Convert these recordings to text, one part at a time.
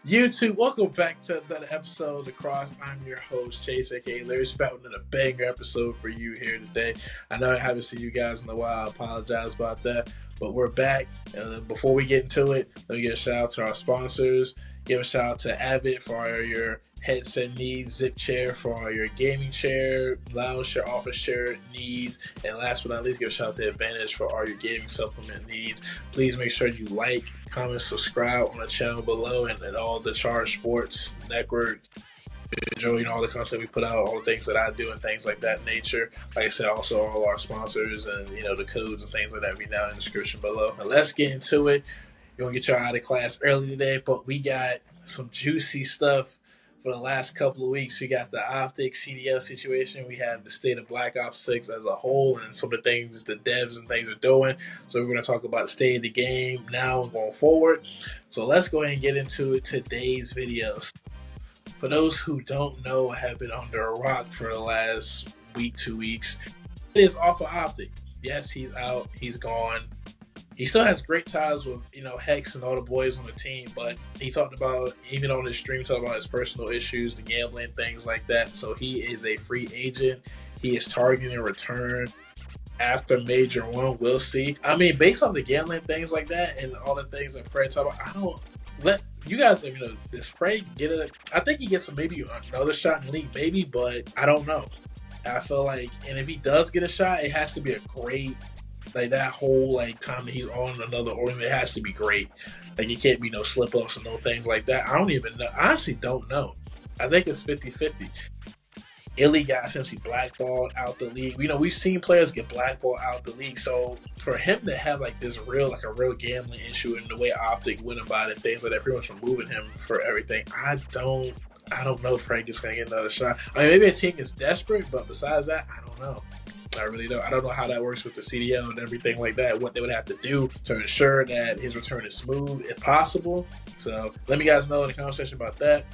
YouTube, welcome back to another episode of The Cross. I'm your host, Chase, aka Larry Spat, with another banger episode for you here today. I know I haven't seen you guys in a while. I apologize about that, but we're back. And before we get into it, let me give a shout out to our sponsors. Give a shout out to Avid for all your headset needs, Zip Chair for all your gaming chair, lounge chair, office chair needs, and last but not least, give a shout out to Advantage for all your gaming supplement needs. Please make sure you like, comment, subscribe on the channel below and all the Charge Sports Network. Enjoying all the content we put out, all the things that I do and things like that nature. Like I said, also all our sponsors and the codes and things like that will be down in the description below. Now let's get into it. You're gonna get y'all out of class early today, but we got some juicy stuff for the last couple of weeks. We got the Optic CDL situation. We have the state of Black Ops 6 as a whole and some of the things the devs and things are doing. So we're going to talk about the state of the game now and going forward. So let's go ahead and get into today's videos. For those who don't know, I have been under a rock for the last week, 2 weeks. It is off of Optic. Yes, he's out. He's gone. He still has great ties with, Hex and all the boys on the team, but he talked about, even on his stream, talked about his personal issues, the gambling, things like that. So he is a free agent. He is targeting a return after Major 1. We'll see. I mean, based on the gambling, things like that, and all the things that Prey talked about, I don't let you guys let me know. Does Prey get I think he gets maybe another shot in the league, maybe, but I don't know. I feel like, and if he does get a shot, it has to be a great, that whole time that he's on another organ, it has to be great. It can't be no slip ups and no things like that. I don't even know. I honestly don't know. I think it's 50-50. Illy got essentially blackballed out the league. We've seen players get blackballed out the league. So for him to have a real gambling issue and the way Optic went about it, things like that, pretty much removing him for everything, I don't know if Frank is going to get another shot. I mean, maybe a team is desperate, but besides that, I don't know. I really don't. I don't know how that works with the CDL and everything like that, what they would have to do to ensure that his return is smooth, if possible. So let me guys know in the comment section about that.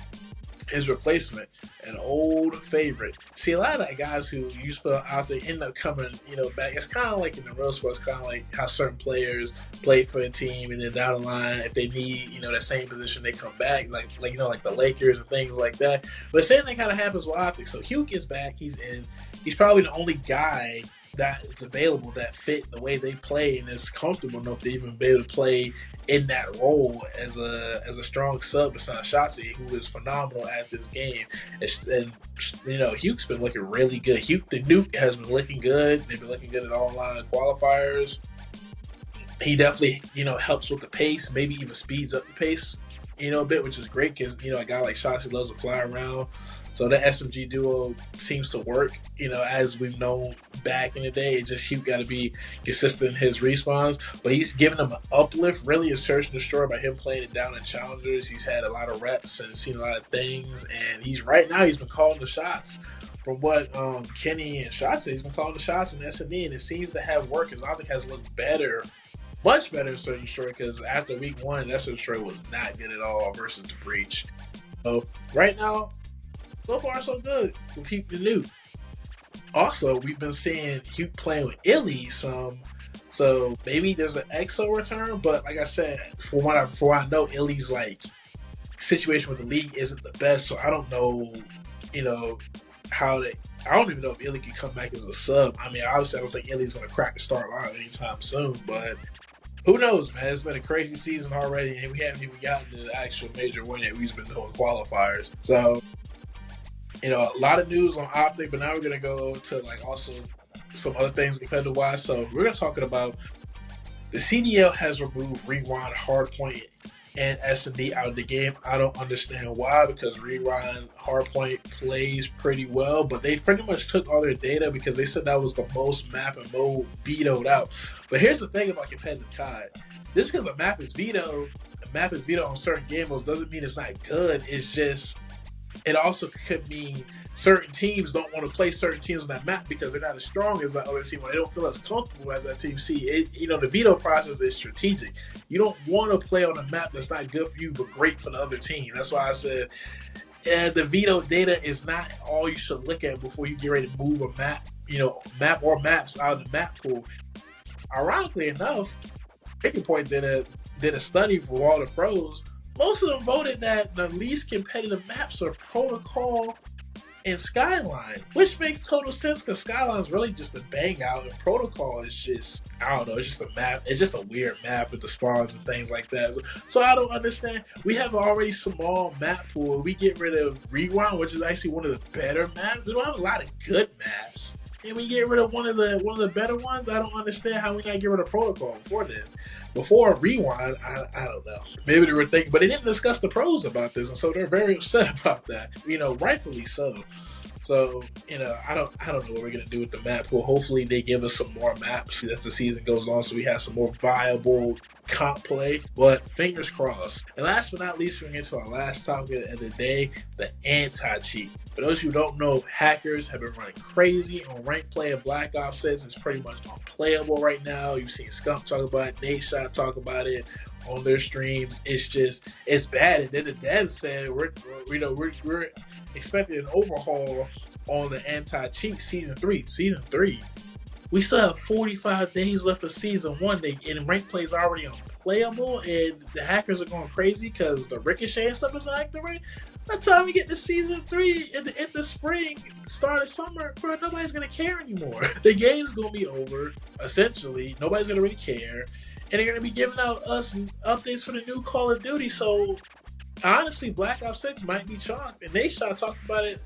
His replacement, an old favorite. See, a lot of guys who used to put out there end up coming, back. It's kind of like in the real sports, kind of like how certain players play for a team and then down the line, if they need, that same position, they come back, like the Lakers and things like that. But the same thing kind of happens with Optic. So Huke is back. He's in. He's probably the only guy that is available that fit the way they play and is comfortable enough to even be able to play in that role as a strong sub beside Shotzi, who is phenomenal at this game. And Huke's been looking really good. Huke the Nuke has been looking good. They've been looking good at all online qualifiers. He definitely helps with the pace, maybe even speeds up the pace a bit, which is great because a guy like Shotzi loves to fly around. So that SMG duo seems to work, as we've known back in the day. It just Huke got to be consistent in his respawns. But he's given them an uplift, really a search and destroy by him playing it down in challengers. He's had a lot of reps and seen a lot of things. And he's been calling the shots. From what Kenny and Shots say, he's been calling the shots in SMD, and it seems to have worked because Optic has looked better. Much better in Search and Destroy, because after week 1, that Search and Destroy was not good at all versus the Breach. So right now, so far, so good with Huke the Nuke. Also, we've been seeing Huke playing with Illy some, so maybe there's an EXO return. But like I said, for what I know, Illy's situation with the league isn't the best. So I don't know, I don't even know if Illy can come back as a sub. I mean, obviously, I don't think Illy's going to crack the start line anytime soon, but who knows, man? It's been a crazy season already, and we haven't even gotten to the actual major win yet. We've been doing qualifiers. So, a lot of news on Optic, but now we're going to go to also some other things competitive wise. So we're going to talk about the CDL has removed Rewind, Hardpoint, and S&D out of the game. I don't understand why, because Rewind, Hardpoint plays pretty well, but they pretty much took all their data because they said that was the most map and mode vetoed out. But here's the thing about competitive COD. Just because a map is vetoed on certain game modes doesn't mean it's not good. It's just, it also could mean certain teams don't want to play certain teams on that map because they're not as strong as that other team, or they don't feel as comfortable as that team. See, the veto process is strategic. You don't want to play on a map that's not good for you but great for the other team. That's why I said the veto data is not all you should look at before you get ready to move a map, map or maps out of the map pool. Ironically enough, Breaking Point did a study for all the pros. most of them voted that the least competitive maps are Protocol and Skyline, which makes total sense because Skyline is really just a bang out, and Protocol is just, I don't know, it's just a map. It's just a weird map with the spawns and things like that. So I don't understand. We have already small map pool. We get rid of Rewind, which is actually one of the better maps. We don't have a lot of good maps. And we get rid of one of the better ones. I don't understand how we not get rid of Protocol before then. Before Rewind, I don't know. Maybe they were thinking, but they didn't discuss the pros about this, and so they're very upset about that. Rightfully so. So, I don't know what we're gonna do with the map pool. Hopefully they give us some more maps as the season goes on, so we have some more viable comp play. But fingers crossed. And last but not least, we're gonna get to our last topic of the day: the anti-cheat. For those who don't know, hackers have been running crazy on ranked play of Black Ops 6. It's pretty much unplayable right now. You've seen Skunk talk about it, Nate Shot talk about it on their streams. It's bad. And then the devs said we're expecting an overhaul on the anti-cheat season 3. Season 3, we still have 45 days left of season 1. And ranked play is already unplayable, and the hackers are going crazy because the ricochet and stuff isn't active right. By the time we get to season 3 in the spring, start of summer, bro, nobody's gonna care anymore. The game's gonna be over. Essentially, nobody's gonna really care, and they're gonna be giving out us updates for the new Call of Duty. So honestly, Black Ops 6 might be chalked, and Nation talked about it.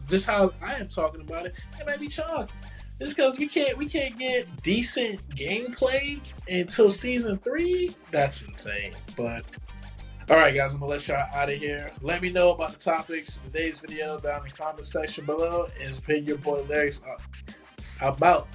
Just how I am talking about it. It might be chalked. Just because we can't get decent gameplay until season 3. That's insane. But alright guys, I'm going to let y'all out of here. Let me know about the topics in today's video down in the comment section below. And pin your boy Lyrics about